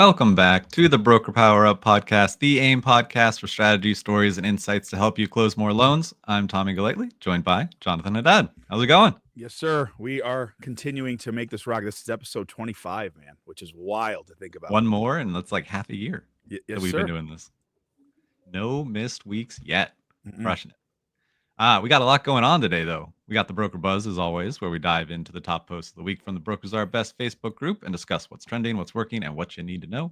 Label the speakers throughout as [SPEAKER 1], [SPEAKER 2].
[SPEAKER 1] Welcome back to the Broker Power Up podcast, the AIME podcast for strategy, stories, and insights to help you close more loans. I'm Tommy Golightly, joined by Jonathon Haddad. How's it going?
[SPEAKER 2] Yes, sir. We are continuing to make this rock. This is episode 25, man, which is wild to think about.
[SPEAKER 1] One more, and that's like half a year
[SPEAKER 2] Yes,
[SPEAKER 1] that we've been
[SPEAKER 2] sir.
[SPEAKER 1] doing this. No missed weeks yet.
[SPEAKER 2] Mm-mm.
[SPEAKER 1] Crushing it. We got a lot going on today, though. We got the Broker Buzz, as always, where we dive into the top posts of the week from the Brokers Are Best Facebook group and discuss what's trending, what's working, and what you need to know.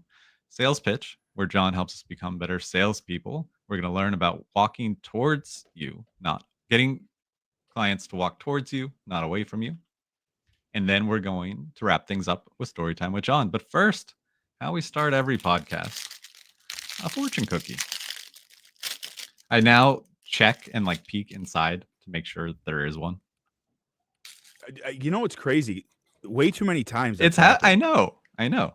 [SPEAKER 1] Sales Pitch, where John helps us become better salespeople. We're going to learn about walking towards you, not getting clients to walk towards you, not away from you. And then we're going to wrap things up with story time with John. But first, how we start every podcast, a fortune cookie. I now check and like peek inside to make sure there is one.
[SPEAKER 2] You know what's crazy? Way too many times.
[SPEAKER 1] I know.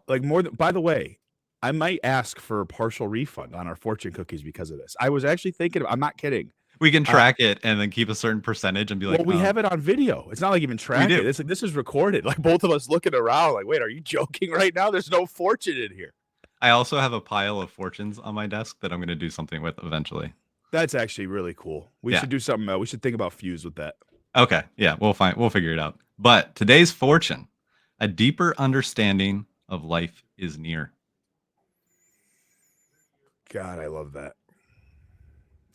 [SPEAKER 2] Like more than. By the way, I might ask for a partial refund on our fortune cookies because of this. I was actually thinking. I'm not kidding.
[SPEAKER 1] We can track it and then keep a certain percentage and be like,
[SPEAKER 2] well, we have it on video. It's not like even track it. It's like this is recorded. Like both of us looking around. Like, wait, are you joking right now? There's no fortune in here.
[SPEAKER 1] I also have a pile of fortunes on my desk that I'm going to do something with eventually.
[SPEAKER 2] That's actually really cool. We should do something. We should think about Fuse with that.
[SPEAKER 1] Okay. Yeah, we'll figure it out. But today's fortune, a deeper understanding of life is near.
[SPEAKER 2] God, I love that.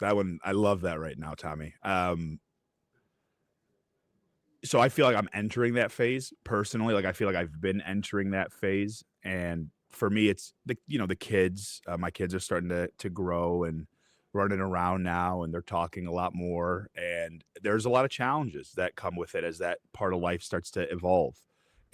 [SPEAKER 2] That one, I love that right now, Tommy. So I feel like I'm entering that phase personally. Like I feel like I've been entering that phase, and for me, it's the kids. My kids are starting to grow and running around now, and they're talking a lot more. And there's a lot of challenges that come with it as that part of life starts to evolve,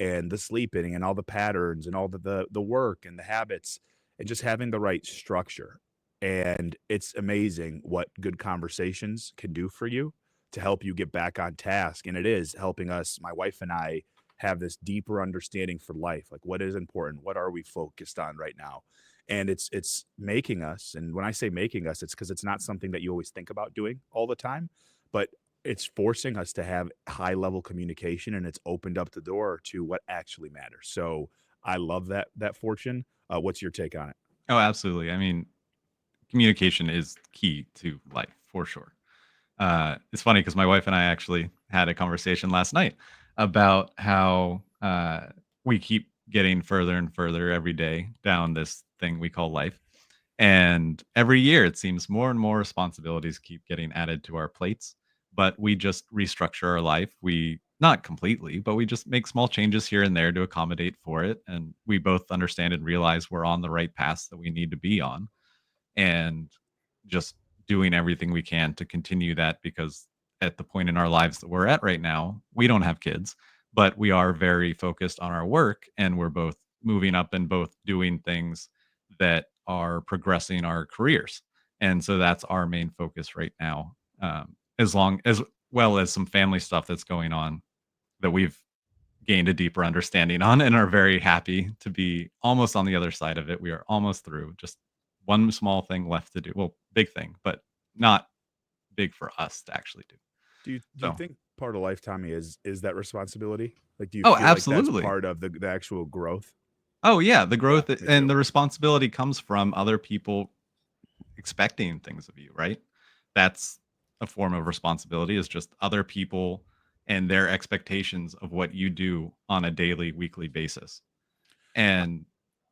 [SPEAKER 2] and the sleeping and all the patterns and all the work and the habits, and just having the right structure. And it's amazing what good conversations can do for you to help you get back on task. And it is helping us, my wife and I, have this deeper understanding for life. Like what is important? What are we focused on right now? And it's making us, and when I say making us, it's because it's not something that you always think about doing all the time, but it's forcing us to have high level communication, and it's opened up the door to what actually matters. So I love that fortune. What's your take on it?
[SPEAKER 1] Oh, absolutely. I mean, communication is key to life for sure. It's funny because my wife and I actually had a conversation last night about how we keep getting further and further every day down this thing we call life. And every year it seems more and more responsibilities keep getting added to our plates, but we just restructure our life. We not completely, but we just make small changes here and there to accommodate for it. And we both understand and realize we're on the right path that we need to be on. And just doing everything we can to continue that, because at the point in our lives that we're at right now, we don't have kids, but we are very focused on our work, and we're both moving up and both doing things that are progressing our careers. And so that's our main focus right now, as long as well as some family stuff that's going on that we've gained a deeper understanding on and are very happy to be almost on the other side of it. We are almost through, just one small thing left to do. Well, big thing, but not big for us to actually do.
[SPEAKER 2] Do you think part of life, Tommy, is that responsibility? Like, do you
[SPEAKER 1] Oh,
[SPEAKER 2] feel
[SPEAKER 1] absolutely.
[SPEAKER 2] like that's part of the actual growth?
[SPEAKER 1] Oh yeah, the growth
[SPEAKER 2] me
[SPEAKER 1] and
[SPEAKER 2] too.
[SPEAKER 1] the responsibility comes from other people expecting things of you, right? That's a form of responsibility, is just other people and their expectations of what you do on a daily, weekly basis. And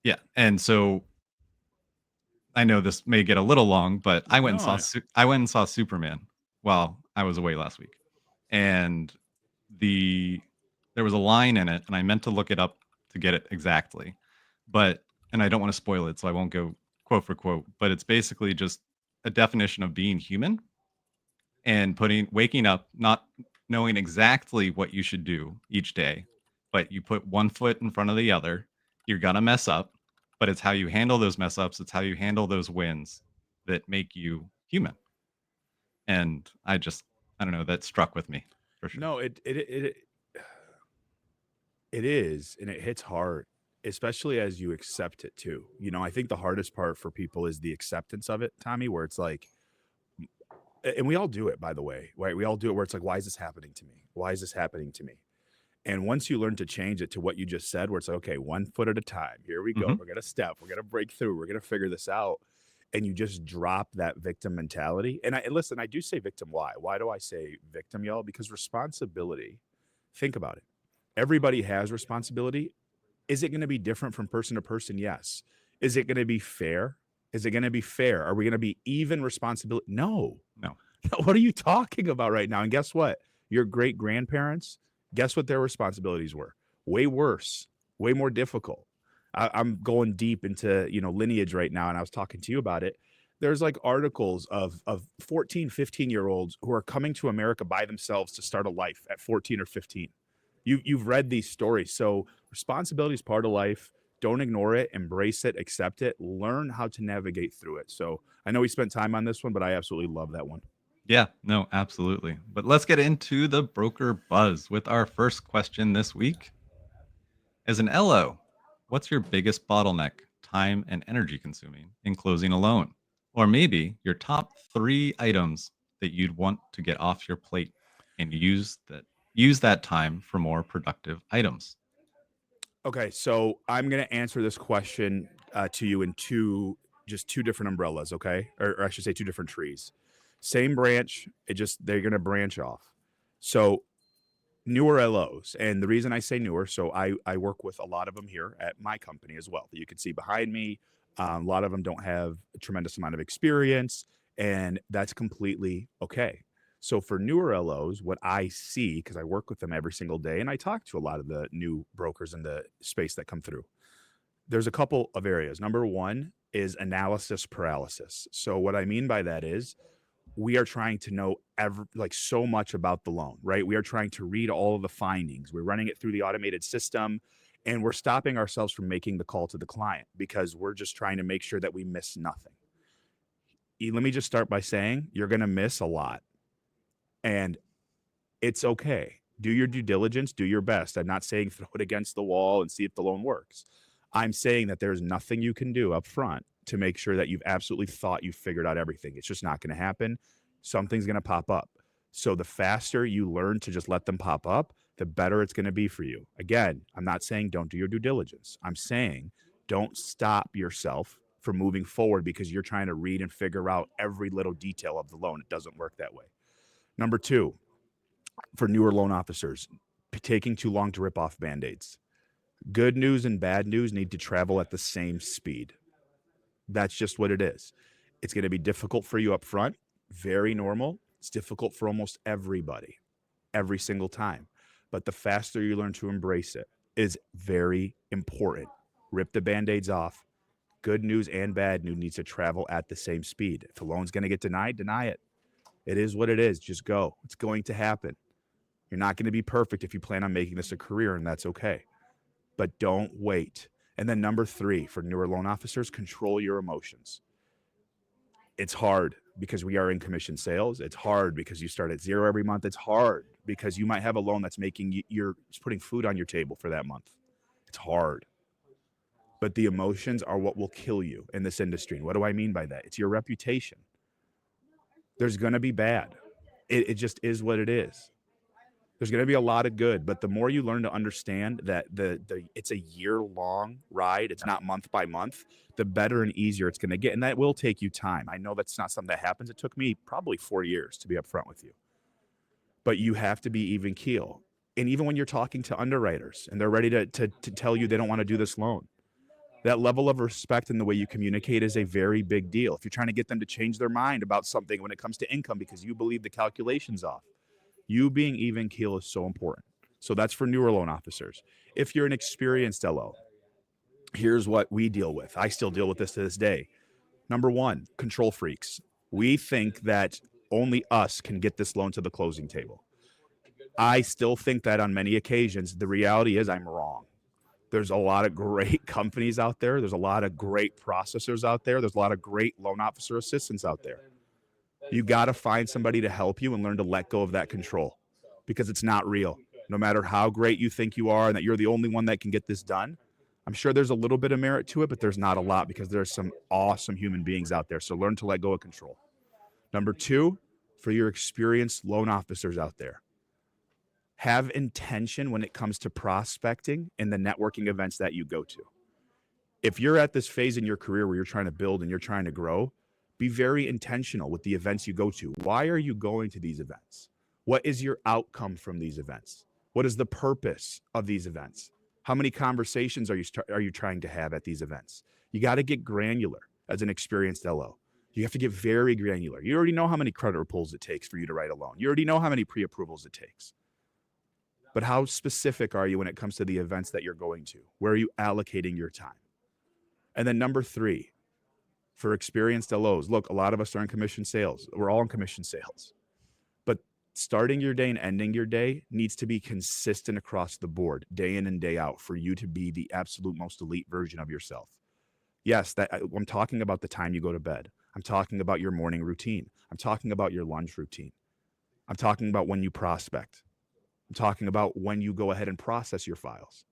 [SPEAKER 1] yeah, and so I know this may get a little long, but I went and saw Superman while I was away last week, and there was a line in it, and I meant to look it up to get it exactly, and I don't want to spoil it, so I won't go quote for quote. But it's basically just a definition of being human and waking up not knowing exactly what you should do each day, but you put one foot in front of the other. You're gonna mess up, but it's how you handle those mess ups, it's how you handle those wins that make you human. And I don't know, that struck with me for sure.
[SPEAKER 2] No, it is, and it hits hard, especially as you accept it too. I think the hardest part for people is the acceptance of it, Tommy, where it's like, and we all do it, by the way, right? We all do it where it's like, why is this happening to me? Why is this happening to me? And once you learn to change it to what you just said, where it's like, okay, 1 foot at a time, here we go.
[SPEAKER 1] Hmm.
[SPEAKER 2] We're going to step, we're going to break through, we're going to figure this out. And you just drop that victim mentality. And listen, I do say victim. Why? Why do I say victim, y'all? Because responsibility, think about it. Everybody has responsibility. Is it going to be different from person to person? Yes. Is it going to be fair? Is it going to be fair? Are we going to be even responsibility? No.
[SPEAKER 1] No.
[SPEAKER 2] What are you talking about right now? And guess what? Your great grandparents, guess what their responsibilities were? Way worse, way more difficult. I'm going deep into lineage right now, and I was talking to you about it. There's like articles of 14, 15-year olds who are coming to America by themselves to start a life at 14 or 15. You've read these stories. So responsibility is part of life. Don't ignore it, embrace it, accept it, learn how to navigate through it. So I know we spent time on this one, but I absolutely love that one.
[SPEAKER 1] Yeah, no, absolutely. But let's get into the broker buzz with our first question this week. As an LO, what's your biggest bottleneck, time and energy consuming, in closing a loan? Or maybe your top 3 items that you'd want to get off your plate and use that time for more productive items.
[SPEAKER 2] Okay, so I'm going to answer this question to you in two different umbrellas, okay? Or I should say two different trees. Same branch, they're going to branch off. So newer LOs, and the reason I say newer, so I work with a lot of them here at my company as well that you can see behind me. A lot of them don't have a tremendous amount of experience, and that's completely okay. So for newer LOs, what I see, because I work with them every single day and I talk to a lot of the new brokers in the space that come through, there's a couple of areas. Number one is analysis paralysis. So what I mean by that is we are trying to know like so much about the loan, right? We are trying to read all of the findings. We're running it through the automated system, and we're stopping ourselves from making the call to the client because we're just trying to make sure that we miss nothing. Let me just start by saying you're going to miss a lot, and it's okay. Do your due diligence, do your best. I'm not saying throw it against the wall and see if the loan works. I'm saying that there's nothing you can do up front to make sure that you've absolutely thought you've figured out everything. It's just not going to happen. Something's going to pop up. So the faster you learn to just let them pop up, the better it's going to be for you. Again, I'm not saying don't do your due diligence. I'm saying don't stop yourself from moving forward because you're trying to read and figure out every little detail of the loan. It doesn't work that way. Number two, for newer loan officers, taking too long to rip off band-aids. Good news and bad news need to travel at the same speed. That's just what it is. It's going to be difficult for you up front, very normal. It's difficult for almost everybody, every single time. But the faster you learn to embrace it is very important. Rip the band-aids off. Good news and bad news needs to travel at the same speed. If a loan's going to get denied, deny it. It is what it is. Just go. It's going to happen. You're not going to be perfect if you plan on making this a career, and that's okay. But don't wait. And then number three, for newer loan officers, control your emotions. It's hard because we are in commission sales. It's hard because you start at zero every month. It's hard because you might have a loan that's making you're putting food on your table for that month. It's hard. But the emotions are what will kill you in this industry. And what do I mean by that? It's your reputation. There's going to be bad. It just is what it is. There's going to be a lot of good, but the more you learn to understand that it's a year-long ride, it's not month by month, the better and easier it's going to get. And that will take you time. I know that's not something that happens. It took me probably 4 years to be upfront with you. But you have to be even keel. And even when you're talking to underwriters and they're ready to tell you they don't want to do this loan, that level of respect and the way you communicate is a very big deal. If you're trying to get them to change their mind about something when it comes to income because you believe the calculation's off, you being even keel is so important. So that's for newer loan officers. If you're an experienced LO, here's what we deal with. I still deal with this to this day. Number one, control freaks. We think that only us can get this loan to the closing table. I still think that on many occasions. The reality is I'm wrong. There's a lot of great companies out there. There's a lot of great processors out there. There's a lot of great loan officer assistants out there. You got to find somebody to help you and learn to let go of that control because it's not real. No matter how great you think you are and that you're the only one that can get this done, I'm sure there's a little bit of merit to it, but there's not a lot because there's some awesome human beings out there. So learn to let go of control. Number two, for your experienced loan officers out there, Have intention when it comes to prospecting and the networking events that you go to. If you're at this phase in your career where you're trying to build and you're trying to grow, be very intentional with the events you go to. Why are you going to these events? What is your outcome from these events? What is the purpose of these events? How many conversations are you trying to have at these events? You got to get granular as an experienced LO. You have to get very granular. You already know how many credit pulls it takes for you to write a loan. You already know how many pre-approvals it takes. But how specific are you when it comes to the events that you're going to? Where are you allocating your time? And then number 3, for experienced LOs, look, a lot of us are in commission sales. We're all in commission sales. But starting your day and ending your day needs to be consistent across the board, day in and day out, for you to be the absolute most elite version of yourself. Yes, I'm talking about the time you go to bed. I'm talking about your morning routine. I'm talking about your lunch routine. I'm talking about when you prospect. I'm talking about when you go ahead and process your files.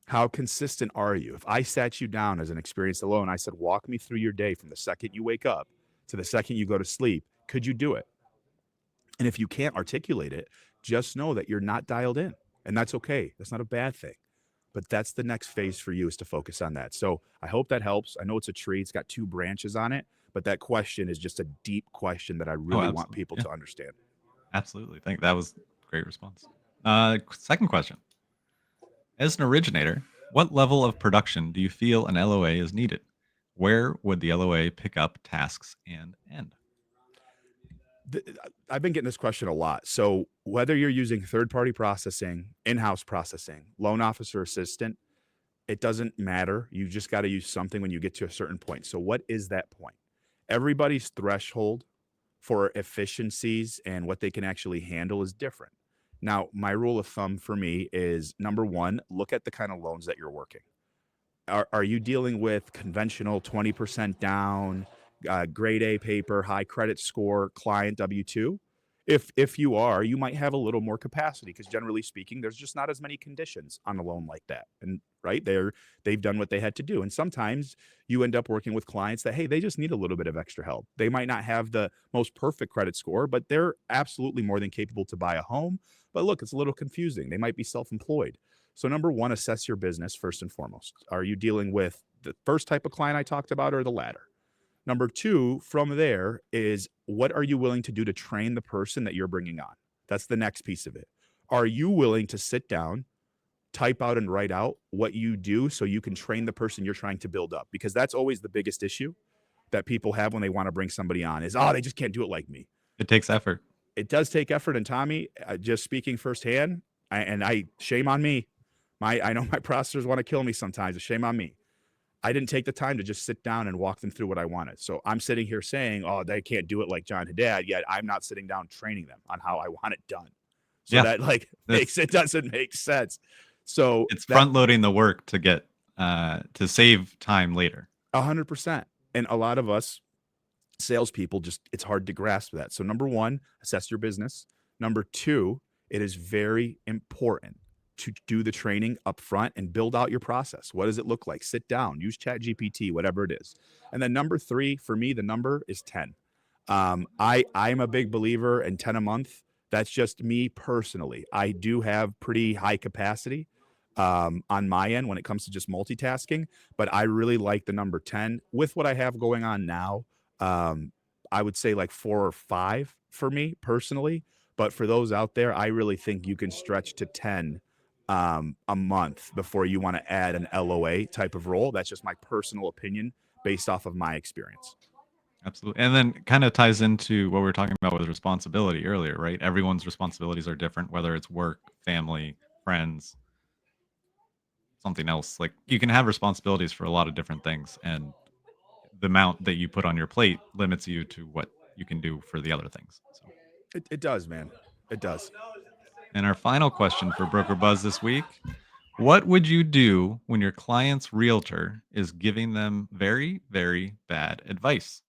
[SPEAKER 2] How consistent are you? If I sat you down as an experienced LO and I said, walk me through your day from the second you wake up to the second you go to sleep, could you do it? And if you can't articulate it, just know that you're not dialed in. And that's okay. That's not a bad thing. But that's the next phase for you, is to focus on that. So I hope that helps. I know it's a tree. It's got 2 branches on it. But that question is just a deep question that I really want people to understand.
[SPEAKER 1] Absolutely. That was a great response. Second question. As an originator, what level of production do you feel an LOA is needed? Where would the LOA pick up tasks and end?
[SPEAKER 2] I've been getting this question a lot. So whether you're using third-party processing, in-house processing, loan officer assistant, it doesn't matter. You just got to use something when you get to a certain point. So what is that point? Everybody's threshold for efficiencies and what they can actually handle is different. Now, my rule of thumb for me is, number 1, look at the kind of loans that you're working. Are you dealing with conventional 20% down, grade A paper, high credit score, client W-2? If you are, you might have a little more capacity, because generally speaking, there's just not as many conditions on a loan like that. And right there, they've done what they had to do. And sometimes you end up working with clients that, hey, they just need a little bit of extra help. They might not have the most perfect credit score, but they're absolutely more than capable to buy a home. But look, it's a little confusing. They might be self-employed. So number 1, assess your business first and foremost. Are you dealing with the first type of client I talked about, or the latter? Number 2, from there, is what are you willing to do to train the person that you're bringing on? That's the next piece of it. Are you willing to sit down, type out and write out what you do so you can train the person you're trying to build up? Because that's always the biggest issue that people have when they want to bring somebody on, is, they just can't do it like me.
[SPEAKER 1] It takes effort.
[SPEAKER 2] It does take effort. And Tommy, just speaking firsthand, shame on me. I know my processors want to kill me sometimes. Shame on me. I didn't take the time to just sit down and walk them through what I wanted. So I'm sitting here saying, they can't do it like John Haddad, yet I'm not sitting down training them on how I want it done. So that doesn't make sense. So
[SPEAKER 1] it's front loading the work to get to save time later.
[SPEAKER 2] 100%. And a lot of us salespeople, it's hard to grasp that. So number 1, assess your business. Number 2, it is very important to do the training up front and build out your process. What does it look like? Sit down, use ChatGPT, whatever it is. And then number 3, for me, the number is 10. I'm a big believer in 10 a month. That's just me personally. I do have pretty high capacity on my end when it comes to just multitasking, but I really like the number 10. With what I have going on now, I would say like 4 or 5 for me personally. But for those out there, I really think you can stretch to 10 a month before you want to add an LOA type of role. That's just my personal opinion based off of my experience.
[SPEAKER 1] Absolutely. And then kind of ties into what we were talking about with responsibility earlier, right? Everyone's responsibilities are different, whether it's work, family, friends, something else. Like, you can have responsibilities for a lot of different things, and the amount that you put on your plate limits you to what you can do for the other things. So
[SPEAKER 2] it does, man. It does.
[SPEAKER 1] And our final question for Broker Buzz this week: what would you do when your client's realtor is giving them very, very bad advice?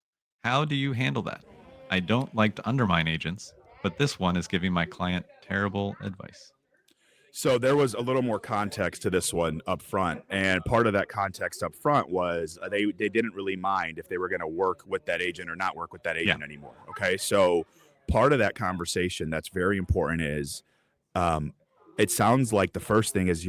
[SPEAKER 1] How do you handle that? I don't like to undermine agents, but this one is giving my client terrible advice.
[SPEAKER 2] So there was a little more context to this one up front, and part of that context up front was they didn't really mind if they were going to work with that agent or not work with that agent anymore. Okay, so part of that conversation that's very important is It sounds like the first thing is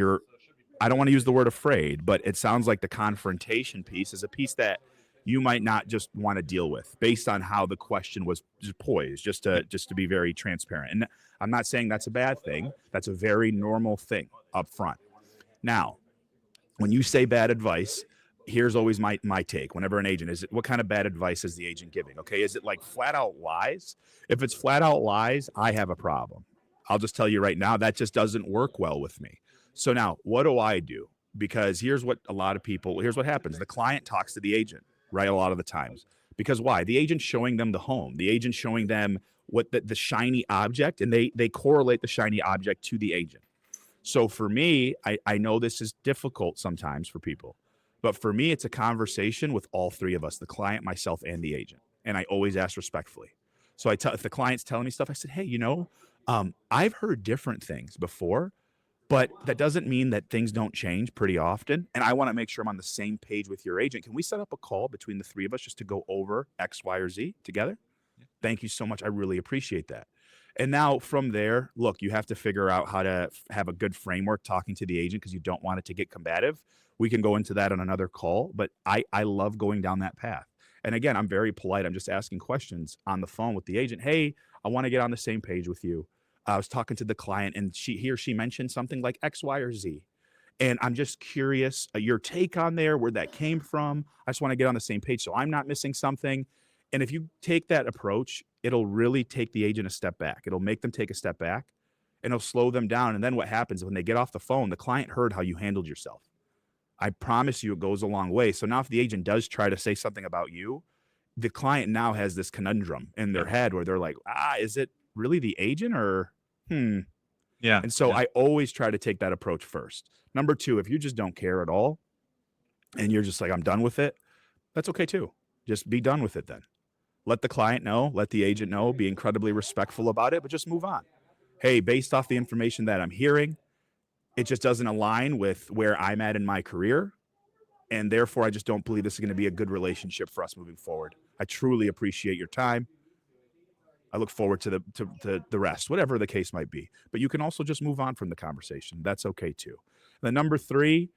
[SPEAKER 2] I don't want to use the word afraid, but it sounds like the confrontation piece is a piece that you might not just want to deal with based on how the question was poised, just to be very transparent. And I'm not saying that's a bad thing. That's a very normal thing up front. Now, when you say bad advice, here's always my take. Whenever an agent, what kind of bad advice is the agent giving? Okay, is it like flat out lies? If it's flat out lies, I have a problem. I'll just tell you right now, that just doesn't work well with me. So now, what do? Because here's what happens. The client talks to the agent, right? A lot of the times. Because why? The agent's showing them the home. The agent's showing them what the shiny object, and they correlate the shiny object to the agent. So for me, I know this is difficult sometimes for people, but for me, it's a conversation with all three of us, the client, myself, and the agent. And I always ask respectfully. So if the client's telling me stuff, I said, hey, I've heard different things before, but that doesn't mean that things don't change pretty often. And I want to make sure I'm on the same page with your agent. Can we set up a call between the three of us just to go over X, Y, or Z together? Yeah. Thank you so much. I really appreciate that. And now from there, look, you have to figure out how to have a good framework talking to the agent because you don't want it to get combative. We can go into that on another call, but I love going down that path. And again, I'm very polite. I'm just asking questions on the phone with the agent. Hey, I want to get on the same page with you. I was talking to the client and he or she mentioned something like X, Y, or Z. And I'm just curious, your take on there, where that came from. I just want to get on the same page so I'm not missing something. And if you take that approach, it'll really take the agent a step back. It'll make them take a step back and it'll slow them down. And then what happens when they get off the phone, the client heard how you handled yourself. I promise you it goes a long way. So now if the agent does try to say something about you, the client now has this conundrum in their head where they're like, is it really the agent or
[SPEAKER 1] Yeah.
[SPEAKER 2] And so I always try to take that approach first. Number two, if you just don't care at all and you're just like, I'm done with it, that's okay too. Just be done with it then. Let the client know, let the agent know, be incredibly respectful about it, but just move on. Hey, based off the information that I'm hearing, it just doesn't align with where I'm at in my career. And therefore, I just don't believe this is going to be a good relationship for us moving forward. I truly appreciate your time. I look forward to the rest, whatever the case might be. But you can also just move on from the conversation. That's okay too. And then number three,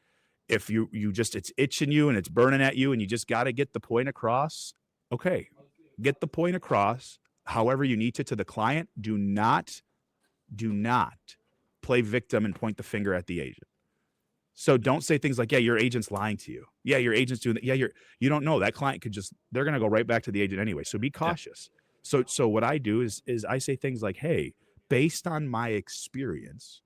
[SPEAKER 2] if you just, it's itching you and it's burning at you and you just got to get the point across, okay, get the point across however you need to the client. Do not play victim and point the finger at the agent. So don't say things like, yeah, your agent's lying to you. Yeah, your agent's doing that. Yeah, you don't know. That client could they're going to go right back to the agent anyway. So be cautious. Yeah. So what I do is I say things like, hey, based on my experience,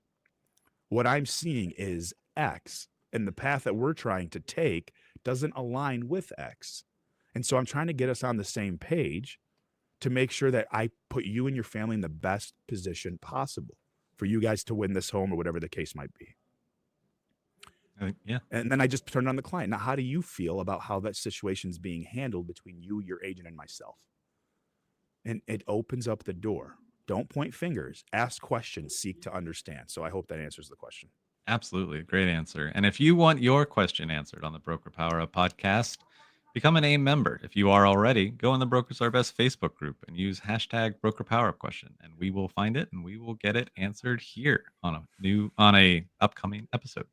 [SPEAKER 2] what I'm seeing is X, and the path that we're trying to take doesn't align with X. And so I'm trying to get us on the same page to make sure that I put you and your family in the best position possible for you guys to win this home or whatever the case might be.
[SPEAKER 1] Yeah.
[SPEAKER 2] And then I just turn on the client. Now, how do you feel about how that situation is being handled between you, your agent, and myself? And it opens up the door. Don't point fingers. Ask questions. Seek to understand. So I hope that answers the question.
[SPEAKER 1] Absolutely. Great answer. And if you want your question answered on the Broker Power Up podcast, become an AIME member. If you are already, go in the Brokers Are Best Facebook group and use hashtag Broker Power Up question, and we will find it and we will get it answered here on a upcoming episode.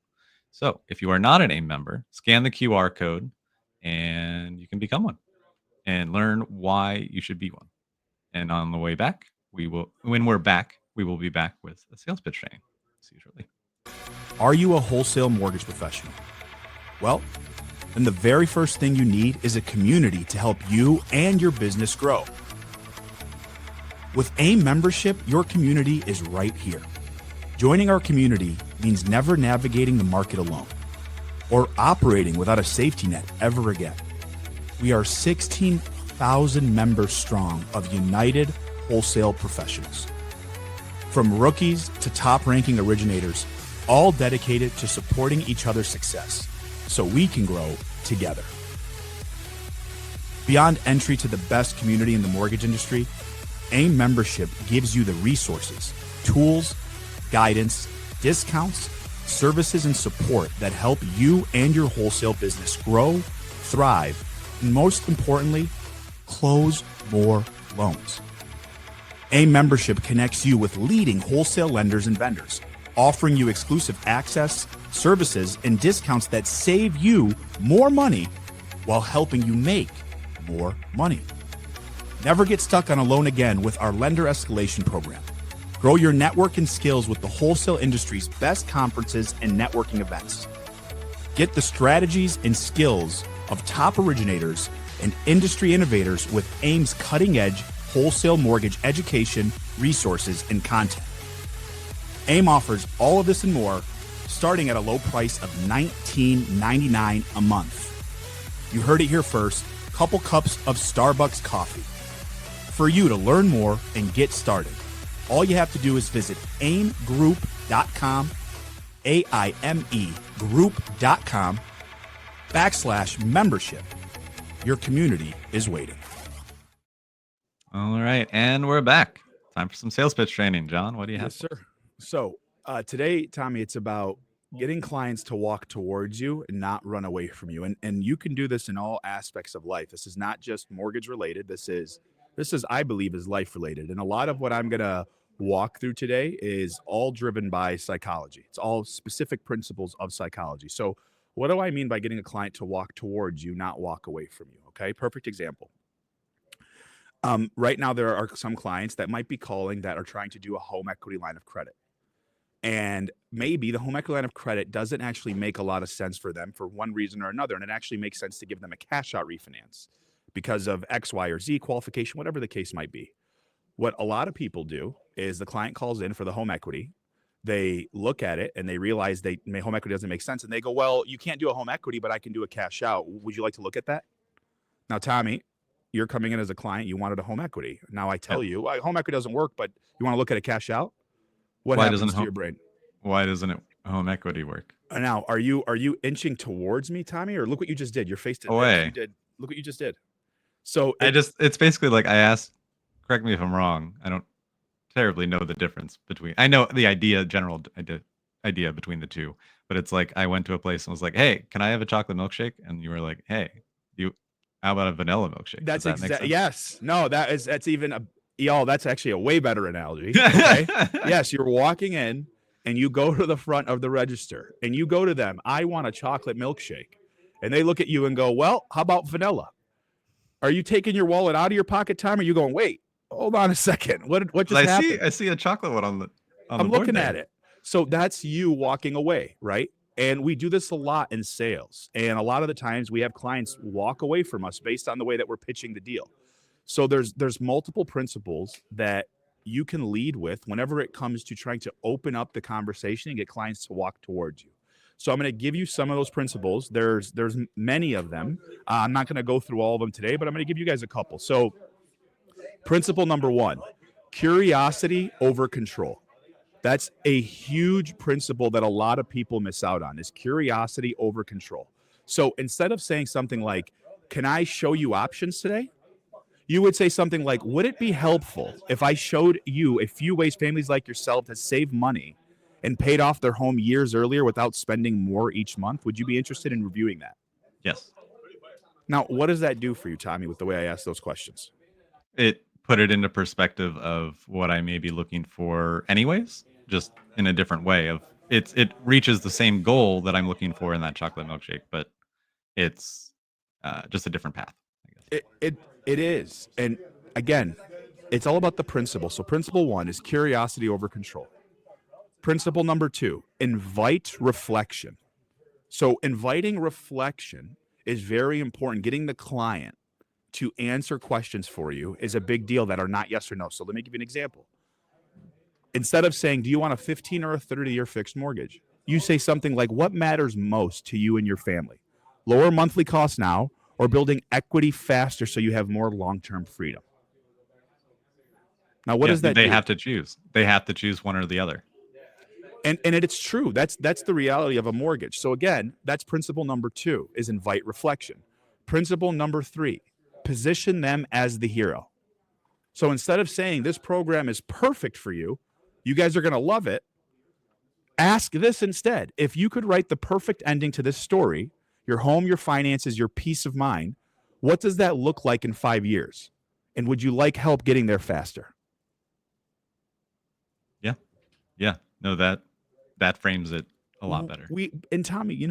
[SPEAKER 1] So if you are not an AIME member, scan the QR code and you can become one and learn why you should be one. And on the way back, when we're back, we will be back with a sales pitch training. See you shortly.
[SPEAKER 2] Are you a wholesale mortgage professional? Well, then the very first thing you need is a community to help you and your business grow. With AIME membership, your community is right here. Joining our community means never navigating the market alone or operating without a safety net ever again. We are 16,000 members strong of united wholesale professionals. From rookies to top-ranking originators, all dedicated to supporting each other's success so we can grow together. Beyond entry to the best community in the mortgage industry, AIME membership gives you the resources, tools, guidance, discounts, services, and support that help you and your wholesale business grow, thrive, and most importantly, close more loans. AIME membership connects you with leading wholesale lenders and vendors, offering you exclusive access, services, and discounts that save you more money while helping you make more money. Never get stuck on a loan again with our lender escalation program. Grow your network and skills with the wholesale industry's best conferences and networking events. Get the strategies and skills of top originators and industry innovators with AIME's cutting-edge wholesale mortgage education, resources, and content. AIME offers all of this and more, starting at a low price of $19.99 a month. You heard it here first, couple cups of Starbucks coffee. For you to learn more and get started, all you have to do is visit aimegroup.com, AIME group.com/membership. Your community is waiting.
[SPEAKER 1] All right, and we're back. Time for some sales pitch training. John, what do you have?
[SPEAKER 2] Yes, sir. So today, Tommy, it's about getting clients to walk towards you and not run away from you. And you can do this in all aspects of life. This is not just mortgage related. This is, I believe, is life related. And a lot of what I'm going to walk through today is all driven by psychology. It's all specific principles of psychology. So what do I mean by getting a client to walk towards you, not walk away from you? Okay, perfect example. Right now, there are some clients that might be calling that are trying to do a home equity line of credit. And maybe the home equity line of credit doesn't actually make a lot of sense for them for one reason or another. And it actually makes sense to give them a cash out refinance because of X, Y, or Z qualification, whatever the case might be. What a lot of people do is the client calls in for the home equity. They look at it and they realize home equity doesn't make sense. And they go, well, you can't do a home equity, but I can do a cash out. Would you like to look at that? Now, Tommy, you're coming in as a client. You wanted a home equity. Now I tell you, home equity doesn't work, but you want to look at a cash out? What happens to your brain?
[SPEAKER 1] Why doesn't home equity work?
[SPEAKER 2] Now, are you inching towards me, Tommy? Or look what you just did. Your face did.
[SPEAKER 1] Away.
[SPEAKER 2] Look what you just did. So
[SPEAKER 1] it's basically like I asked, correct me if I'm wrong. I don't terribly know the difference between, I know the general idea between the two, but it's like I went to a place and was like, hey, can I have a chocolate milkshake? And you were like, hey, how about a vanilla milkshake?
[SPEAKER 2] That's exactly, yes. No, that's actually a way better analogy. Okay? Yes, you're walking in and you go to the front of the register and you go to them, I want a chocolate milkshake. And they look at you and go, well, how about vanilla? Are you taking your wallet out of your pocket, Tom? Or are you going, wait, hold on a second. What just happened?
[SPEAKER 1] I see a chocolate one on the
[SPEAKER 2] I'm looking at it. So that's you walking away, right? And we do this a lot in sales. And a lot of the times we have clients walk away from us based on the way that we're pitching the deal. So there's multiple principles that you can lead with whenever it comes to trying to open up the conversation and get clients to walk towards you. So I'm going to give you some of those principles. There's many of them. I'm not going to go through all of them today, but I'm going to give you guys a couple. So principle number 1, curiosity over control. That's a huge principle that a lot of people miss out on, is curiosity over control. So instead of saying something like, can I show you options today? You would say something like, would it be helpful if I showed you a few ways families like yourself have saved money and paid off their home years earlier without spending more each month? Would you be interested in reviewing that?
[SPEAKER 1] Yes.
[SPEAKER 2] Now, what does that do for you, Tommy, with the way I ask those questions?
[SPEAKER 1] It put it into perspective of what I may be looking for anyways, just in a different way of it reaches the same goal that I'm looking for in that chocolate milkshake, but it's just a different path, I guess.
[SPEAKER 2] It is. And again, it's all about the principle. So principle 1 is curiosity over control. Principle number 2, invite reflection. So inviting reflection is very important. Getting the client to answer questions for you is a big deal that are not yes or no. So let me give you an example. Instead of saying, do you want a 15 or a 30-year fixed mortgage? You say something like, what matters most to you and your family? Lower monthly costs now or building equity faster so you have more long-term freedom? Now, what does that do?
[SPEAKER 1] They have to choose. They have to choose one or the other.
[SPEAKER 2] And it's true. That's the reality of a mortgage. So again, that's principle number 2 is invite reflection. Principle number 3, position them as the hero. So instead of saying this program is perfect for you, you guys are going to love it, ask this instead. If you could write the perfect ending to this story, your home, your finances, your peace of mind, what does that look like in 5 years? And would you like help getting there faster?
[SPEAKER 1] Yeah. No, that frames it a lot better.
[SPEAKER 2] And Tommy,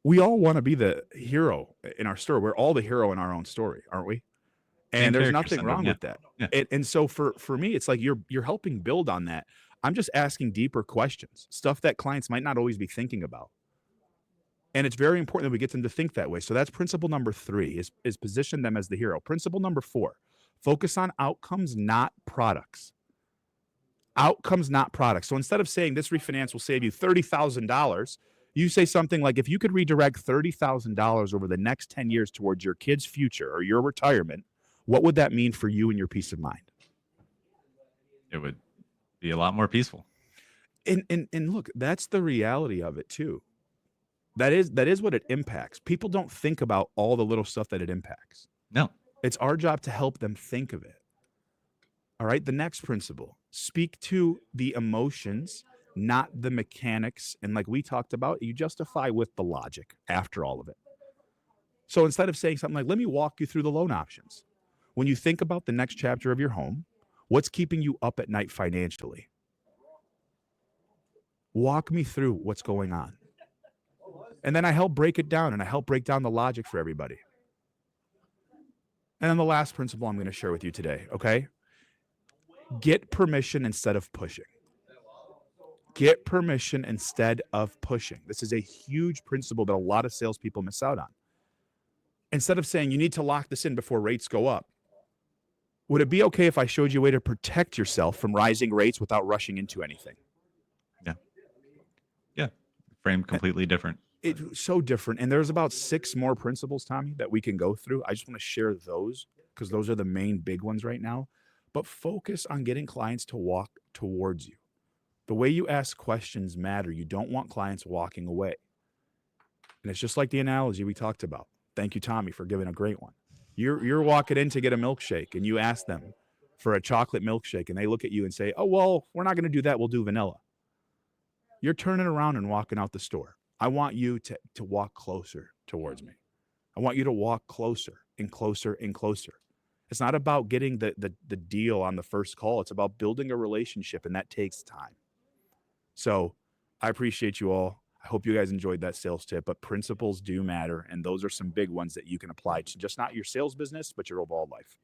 [SPEAKER 2] we all want to be the hero in our story. We're all the hero in our own story, aren't we?
[SPEAKER 1] Main
[SPEAKER 2] And there's
[SPEAKER 1] character
[SPEAKER 2] nothing
[SPEAKER 1] syndrome.
[SPEAKER 2] wrong
[SPEAKER 1] Yeah.
[SPEAKER 2] with that.
[SPEAKER 1] Yeah.
[SPEAKER 2] And so for me, it's like you're helping build on that. I'm just asking deeper questions, stuff that clients might not always be thinking about. And it's very important that we get them to think that way. So that's principle number 3 is position them as the hero. Principle number 4, focus on outcomes, not products. Outcomes, not products. So instead of saying this refinance will save you $30,000, you say something like, if you could redirect $30,000 over the next 10 years towards your kid's future or your retirement, what would that mean for you and your peace of mind?
[SPEAKER 1] It would be a lot more peaceful.
[SPEAKER 2] And look, that's the reality of it too. That is what it impacts. People don't think about all the little stuff that it impacts.
[SPEAKER 1] No.
[SPEAKER 2] It's our job to help them think of it. All right. The next principle, speak to the emotions, not the mechanics. And like we talked about, you justify with the logic after all of it. So instead of saying something like, let me walk you through the loan options. When you think about the next chapter of your home, what's keeping you up at night financially? Walk me through what's going on. And then I help break it down, and I help break down the logic for everybody. And then the last principle I'm going to share with you today, okay? Get permission instead of pushing. Get permission instead of pushing. This is a huge principle that a lot of salespeople miss out on. Instead of saying you need to lock this in before rates go up, would it be okay if I showed you a way to protect yourself from rising rates without rushing into anything?
[SPEAKER 1] Yeah. Yeah. Framed completely different.
[SPEAKER 2] It's so different. And there's about 6 more principles, Tommy, that we can go through. I just want to share those because those are the main big ones right now. But focus on getting clients to walk towards you. The way you ask questions matter. You don't want clients walking away. And it's just like the analogy we talked about. Thank you, Tommy, for giving a great one. You're walking in to get a milkshake and you ask them for a chocolate milkshake and they look at you and say, oh, well, we're not going to do that. We'll do vanilla. You're turning around and walking out the store. I want you to walk closer towards me. I want you to walk closer and closer and closer. It's not about getting the deal on the first call. It's about building a relationship, and that takes time. So I appreciate you all. I hope you guys enjoyed that sales tip, but principles do matter, and those are some big ones that you can apply to just not your sales business, but your overall life.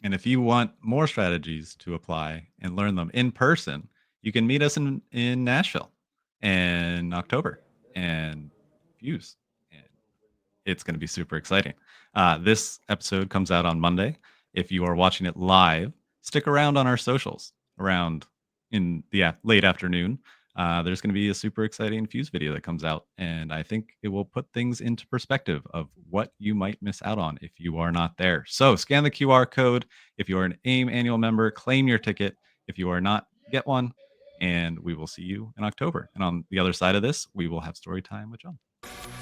[SPEAKER 1] And if you want more strategies to apply and learn them in person, you can meet us in Nashville in October and Fuse. And it's going to be super exciting. This episode comes out on Monday. If you are watching it live, stick around on our socials around in the late afternoon. There's going to be a super exciting Fuse video that comes out, and I think it will put things into perspective of what you might miss out on if you are not there. So scan the QR code. If you are an AIME annual member, claim your ticket. If you are not, get one, and we will see you in October. And on the other side of this, we will have story time with John.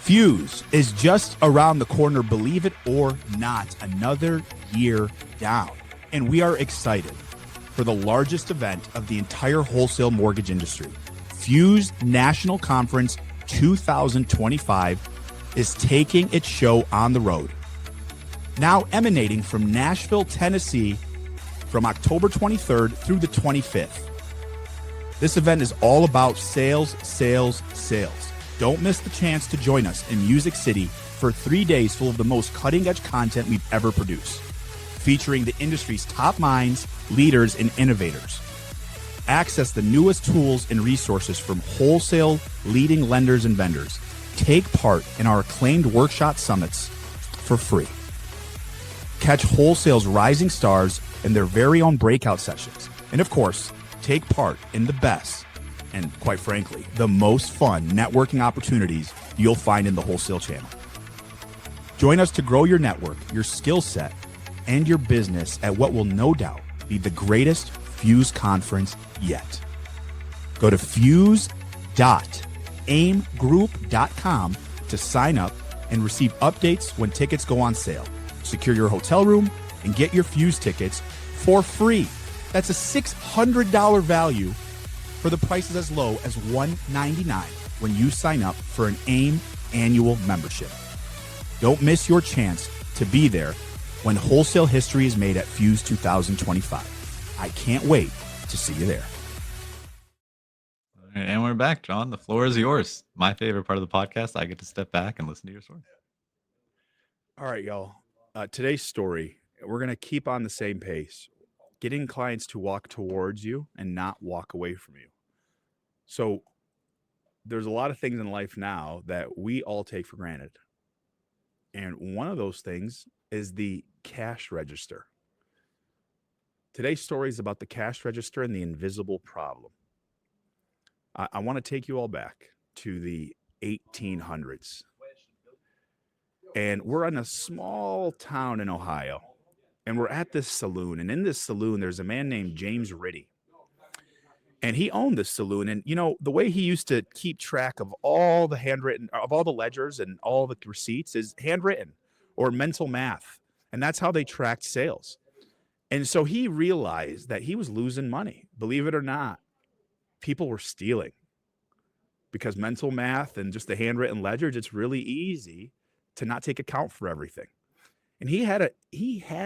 [SPEAKER 2] Fuse is just around the corner, believe it or not, another year down. And we are excited for the largest event of the entire wholesale mortgage industry. Fuse National Conference 2025 is taking its show on the road. Now emanating from Nashville, Tennessee, from October 23rd through the 25th. This event is all about sales, sales, sales. Don't miss the chance to join us in Music City for 3 days full of the most cutting-edge content we've ever produced, featuring the industry's top minds, leaders, and innovators. Access the newest tools and resources from wholesale leading lenders and vendors. Take part in our acclaimed workshop summits for free. Catch wholesale's rising stars in their very own breakout sessions. And of course, take part in the best and, quite frankly, the most fun networking opportunities you'll find in the wholesale channel. Join us to grow your network, your skill set, and your business at what will no doubt be the greatest Fuse conference yet. Go to fuse.aimegroup.com to sign up and receive updates when tickets go on sale. Secure your hotel room and get your Fuse tickets for free. That's a $600 value for the prices as low as $199 when you sign up for an AIME annual membership. Don't miss your chance to be there when wholesale history is made at Fuse 2025. I can't wait to see you there.
[SPEAKER 1] And we're back, John. The floor is yours. My favorite part of the podcast. I get to step back and listen to your story.
[SPEAKER 2] All right, y'all. Today's story, we're going to keep on the same pace, getting clients to walk towards you and not walk away from you. So there's a lot of things in life now that we all take for granted. And one of those things is the cash register. Today's story is about the cash register and the invisible problem. I want to take you all back to the 1800s. And we're in a small town in Ohio. And we're at this saloon. And in this saloon, there's a man named James Ritty. And he owned this saloon. And, the way he used to keep track of all the ledgers and all the receipts is handwritten or mental math. And that's how they tracked sales. And so he realized that he was losing money. Believe it or not, people were stealing because mental math and just the handwritten ledgers, it's really easy to not take account for everything. And he had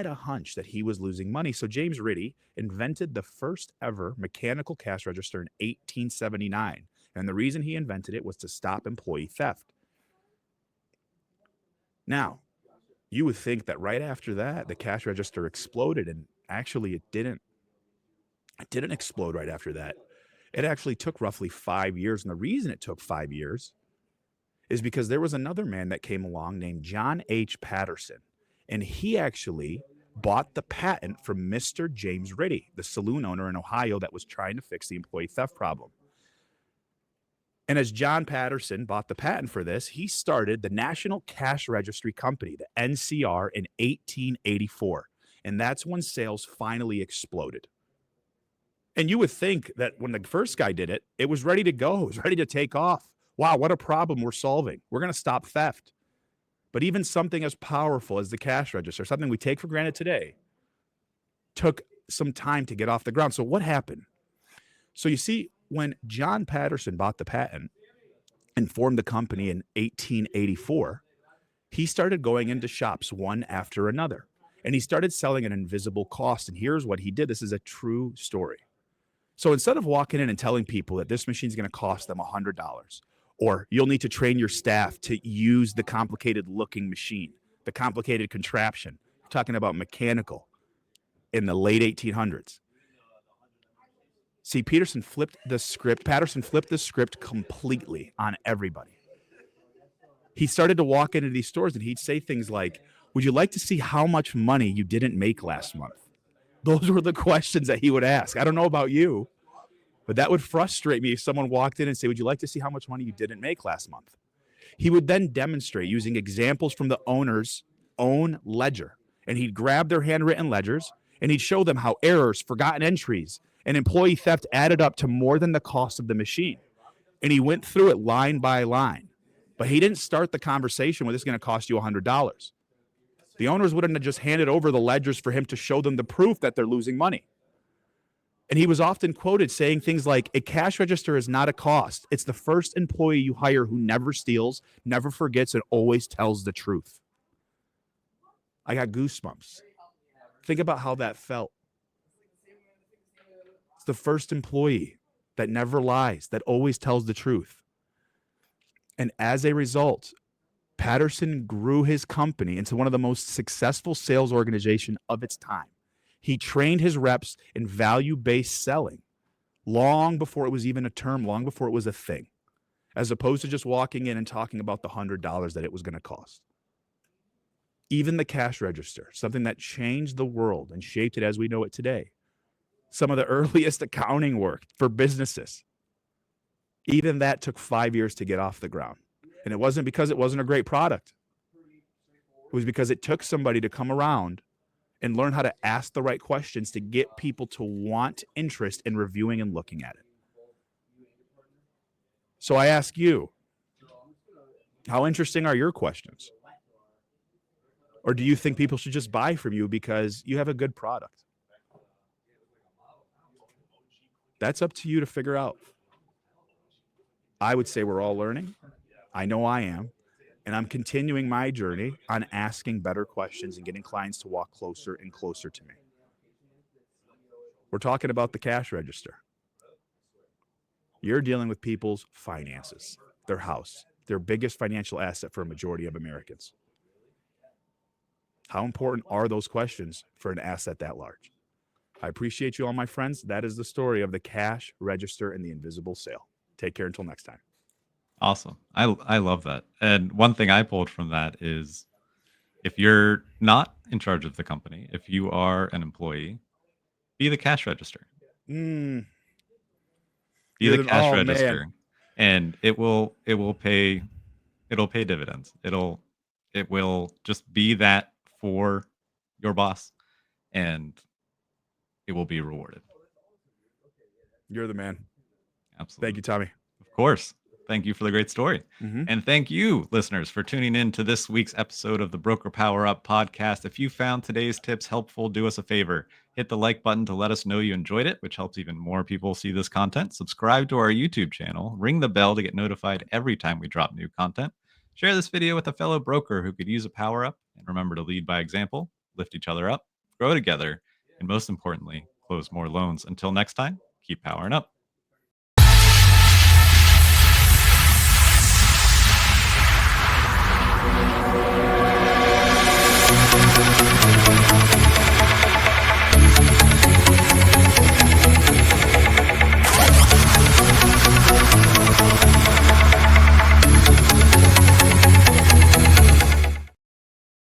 [SPEAKER 2] a hunch that he was losing money. So James Ritty invented the first ever mechanical cash register in 1879. And the reason he invented it was to stop employee theft. Now, you would think that right after that, the cash register exploded, and actually it didn't. It didn't explode right after that. It actually took roughly 5 years. And the reason it took 5 years is because there was another man that came along named John H. Patterson. And he actually bought the patent from Mr. James Ritty, the saloon owner in Ohio that was trying to fix the employee theft problem. And as John Patterson bought the patent for this, he started the National Cash Registry Company, the NCR, in 1884. And that's when sales finally exploded. And you would think that when the first guy did it, it was ready to go. It was ready to take off. Wow, what a problem we're solving. We're going to stop theft. But even something as powerful as the cash register, something we take for granted today, took some time to get off the ground. So what happened? So you see, when John Patterson bought the patent and formed the company in 1884, he started going into shops one after another. And he started selling an invisible cost. And here's what he did. This is a true story. So instead of walking in and telling people that this machine is going to cost them $100, or you'll need to train your staff to use the complicated looking machine, the complicated contraption, we're talking about mechanical in the late 1800s. See, Patterson flipped the script completely on everybody. He started to walk into these stores and he'd say things like, would you like to see how much money you didn't make last month? Those were the questions that he would ask. I don't know about you, but that would frustrate me if someone walked in and say, would you like to see how much money you didn't make last month? He would then demonstrate using examples from the owner's own ledger. And he'd grab their handwritten ledgers and he'd show them how errors, forgotten entries, and employee theft added up to more than the cost of the machine. And he went through it line by line. But he didn't start the conversation with, this is going to cost you $100. The owners wouldn't have just handed over the ledgers for him to show them the proof that they're losing money. And he was often quoted saying things like, a cash register is not a cost. It's the first employee you hire who never steals, never forgets, and always tells the truth. I got goosebumps. Think about how that felt. It's the first employee that never lies, that always tells the truth. And as a result, Patterson grew his company into one of the most successful sales organizations of its time. He trained his reps in value-based selling long before it was even a term, long before it was a thing, as opposed to just walking in and talking about the $100 that it was going to cost. Even the cash register, something that changed the world and shaped it as we know it today. Some of the earliest accounting work for businesses. Even that took 5 years to get off the ground. And it wasn't because it wasn't a great product. It was because it took somebody to come around and learn how to ask the right questions to get people to want interest in reviewing and looking at it. So I ask you, how interesting are your questions? Or do you think people should just buy from you because you have a good product? That's up to you to figure out. I would say we're all learning. I know I am. And I'm continuing my journey on asking better questions and getting clients to walk closer and closer to me. We're talking about the cash register. You're dealing with people's finances, their house, their biggest financial asset for a majority of Americans. How important are those questions for an asset that large? I appreciate you all, my friends. That is the story of the cash register and the invisible sale. Take care until next time.
[SPEAKER 1] Awesome. I love that. And one thing I pulled from that is if you're not in charge of the company, if you are an employee, be the cash register.
[SPEAKER 2] Mm,
[SPEAKER 1] Be the cash
[SPEAKER 2] oh man,
[SPEAKER 1] register, and it'll pay dividends. It will just be that for your boss, and it will be rewarded.
[SPEAKER 2] you're the man. Thank you,
[SPEAKER 1] Absolutely.
[SPEAKER 2] Tommy.
[SPEAKER 1] Of course. Thank you for the great story.
[SPEAKER 2] Mm-hmm.
[SPEAKER 1] And thank you, listeners, for tuning in to this week's episode of the Broker Power Up podcast. If you found today's tips helpful, do us a favor. Hit the like button to let us know you enjoyed it, which helps even more people see this content. Subscribe to our YouTube channel. Ring the bell to get notified every time we drop new content. Share this video with a fellow broker who could use a power up. And remember to lead by example, lift each other up, grow together, and most importantly, close more loans. Until next time, keep powering up.